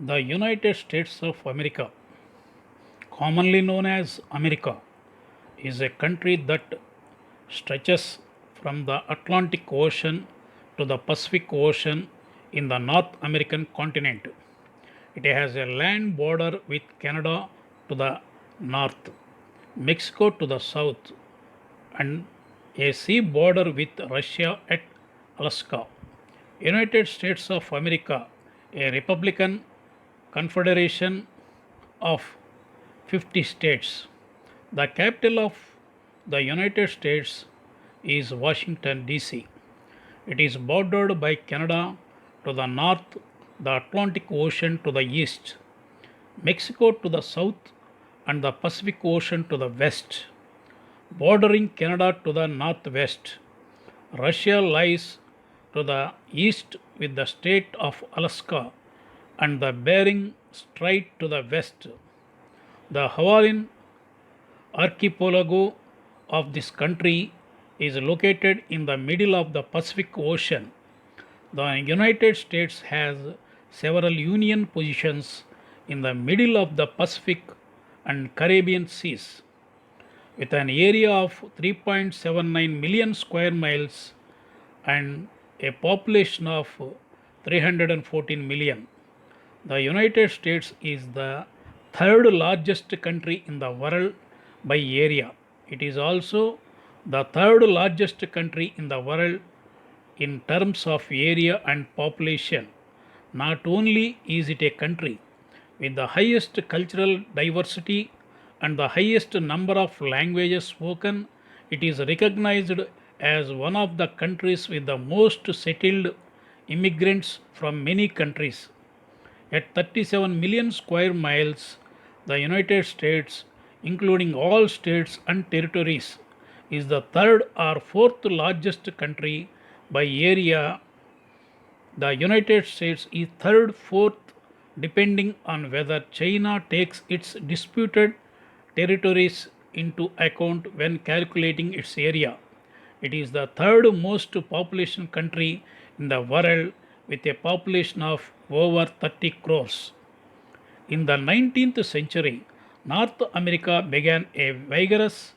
The United States of America, commonly known as America, is a country that stretches from the Atlantic Ocean to the Pacific Ocean in the North American continent. It has a land border with Canada to the north, Mexico to the south, and a sea border with Russia at Alaska. United States of America, a Republican confederation of 50 states. The capital of the United States is Washington D.C. It is bordered by Canada to the north, the Atlantic Ocean to the east, Mexico to the south, and the Pacific Ocean to the west. Bordering Canada to the northwest, Russia lies to the east with the state of Alaska and the Bering Strait to the west. The Hawaiian archipelago of this country is located in the middle of the Pacific Ocean. The United States has several union positions in the middle of the Pacific and Caribbean seas. With an area of 3.79 million square miles and a population of 314 million. The United States is the third largest country in the world by area. It is also the third largest country in the world in terms of area and population. Not only is it a country with the highest cultural diversity and the highest number of languages spoken, it is recognized as one of the countries with the most settled immigrants from many countries. At 37 million square miles, the United States, including all states and territories, is the third or fourth largest country by area. The United States is third, fourth, depending on whether China takes its disputed territories into account when calculating its area. It is the third most population country in the world with a population of over 30 crores. In the 19th century, North America began a vigorous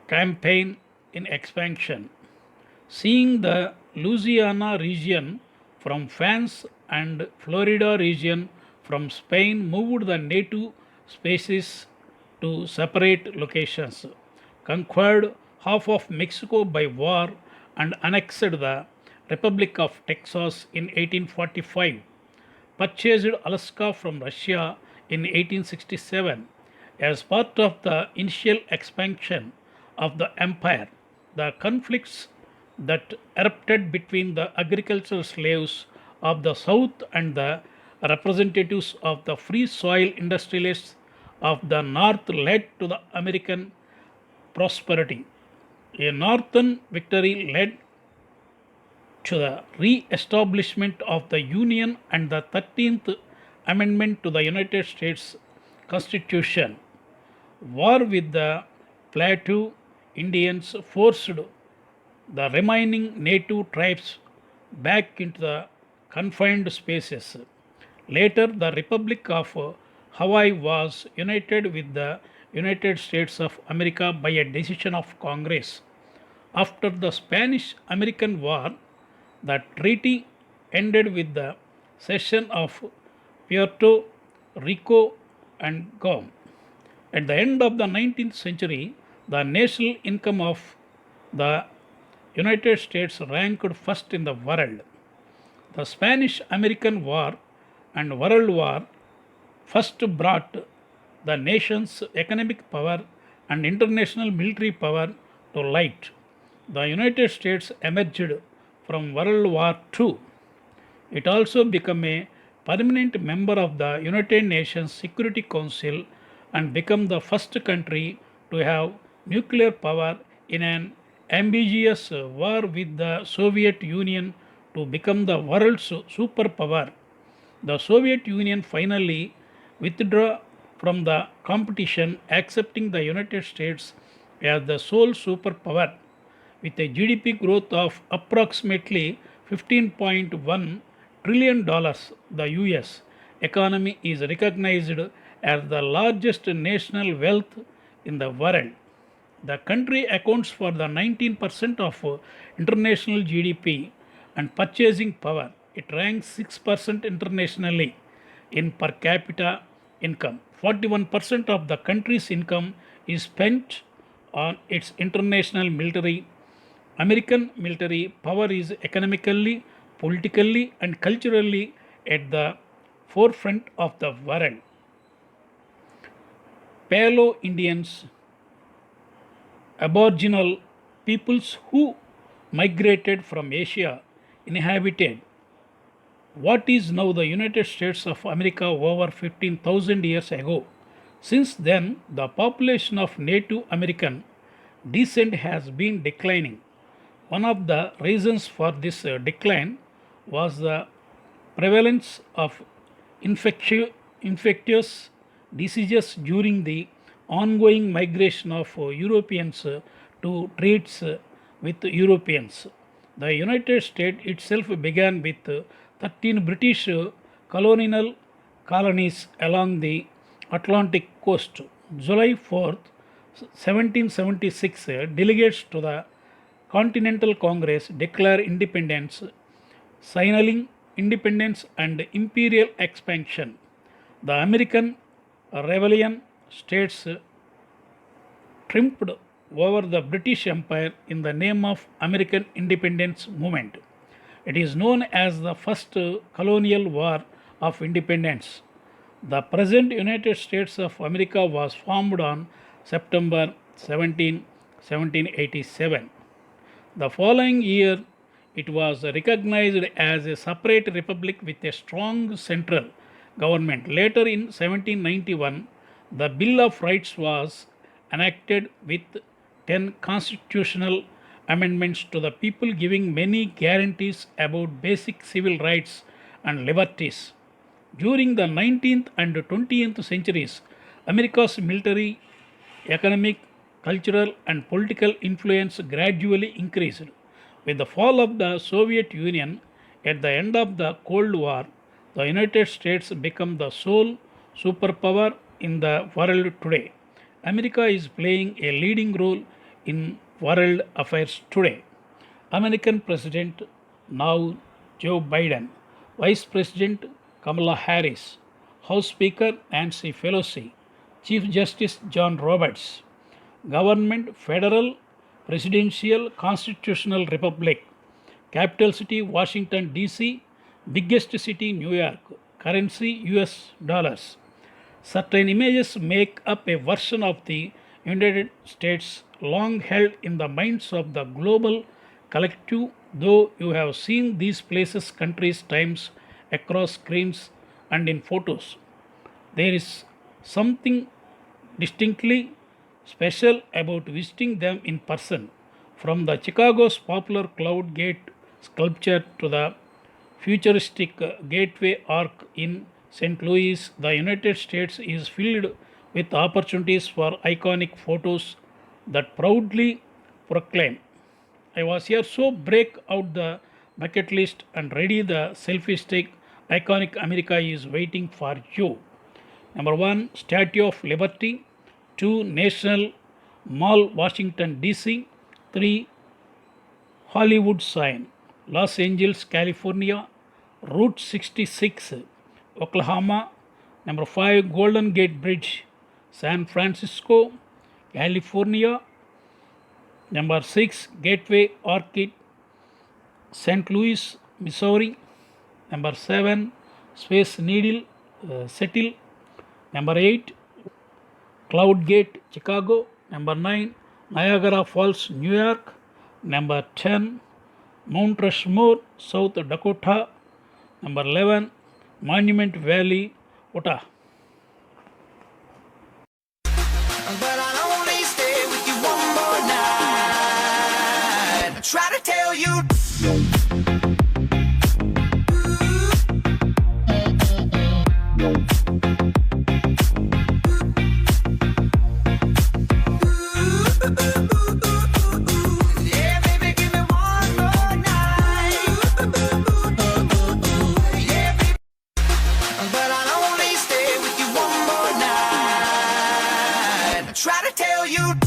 campaign in expansion, seeing the Louisiana region from France and Florida region from Spain moved the native species to separate locations, conquered half of Mexico by war, and annexed the Republic of Texas in 1845, purchased Alaska from Russia in 1867. As part of the initial expansion of the empire, the conflicts that erupted between the agricultural slaves of the South and the representatives of the free soil industrialists of the North led to the American prosperity. A Northern victory led to the re establishment of the Union and the 13th Amendment to the United States Constitution. War with the Plateau Indians forced the remaining native tribes back into the confined spaces. Later, the Republic of Hawaii was united with the United States of America by a decision of Congress. After the Spanish American War, the treaty ended with the cession of Puerto Rico and Guam. At the end of the 19th century, the national income of the United States ranked first in the world. The Spanish American War and World War first brought the nation's economic power and international military power to light. The United States emerged from World War II. It also became a permanent member of the United Nations Security Council and became the first country to have nuclear power in an ambiguous war with the Soviet Union to become the world's superpower. The Soviet Union finally withdrew from the competition, accepting the United States as the sole superpower. With a GDP growth of approximately $15.1 trillion, the US economy is recognized as the largest national wealth in the world. The country accounts for the 19% of international GDP and purchasing power. It ranks 6% internationally in per capita income. 41% of the country's income is spent on its international military. American military power is economically, politically, and culturally at the forefront of the world. Palo Indians, Aboriginal peoples who migrated from Asia, inhabited what is now the United States of America over 15,000 years ago. Since then, the population of Native American descent has been declining. One of the reasons for this decline was the prevalence of infectious diseases during the ongoing migration of Europeans to trade with Europeans. The United States itself began with 13 British colonial colonies along the Atlantic coast. July 4th, 1776, delegates to the Continental Congress declare independence, signaling independence and imperial expansion. The American rebellion states triumphed over the British Empire in the name of American independence movement. It is known as the first colonial war of independence. The present United States of America was formed on September 17, 1787. The following year, it was recognized as a separate republic with a strong central government. Later in 1791, the Bill of Rights was enacted with 10 constitutional amendments to the people, giving many guarantees about basic civil rights and liberties. During the 19th and 20th centuries, America's military, economic, cultural, and political influence gradually increased. With the fall of the Soviet Union at the end of the Cold War, the United States became the sole superpower in the world today. America is playing a leading role in world affairs today. American President now Joe Biden, Vice President Kamala Harris, House Speaker Nancy Pelosi, Chief Justice John Roberts. Government Federal, Presidential, Constitutional Republic. Capital City Washington D.C. Biggest city New York. Currency US dollars. Certain images make up a version of the United States long held in the minds of the global collective, though you have seen these places countries times across screens and in photos. There is something distinctly special about visiting them in person. From the Chicago's popular Cloud Gate sculpture to the futuristic Gateway Arc in St. Louis, the United States is filled with opportunities for iconic photos that proudly proclaim, I was here, so break out the bucket list and ready the selfie stick. Iconic America is waiting for you. Number 1, Statue of Liberty. 2, National Mall, Washington D.C. 3, Hollywood sign, Los Angeles, California. Route 66, Oklahoma. Number 5, Golden Gate Bridge, San Francisco, California. Number 6, Gateway Orchid, St. Louis, Missouri. Number 7, Space Needle, Settle. Number 8, Cloud Gate, Chicago. Number 9, Niagara Falls, New York. Number 10, Mount Rushmore, South Dakota. Number 11, Monument Valley, Utah. But I'll only stay with you one more night. I try to tell you. Yeah, baby, give me one more night. Yeah, baby. But I'll you.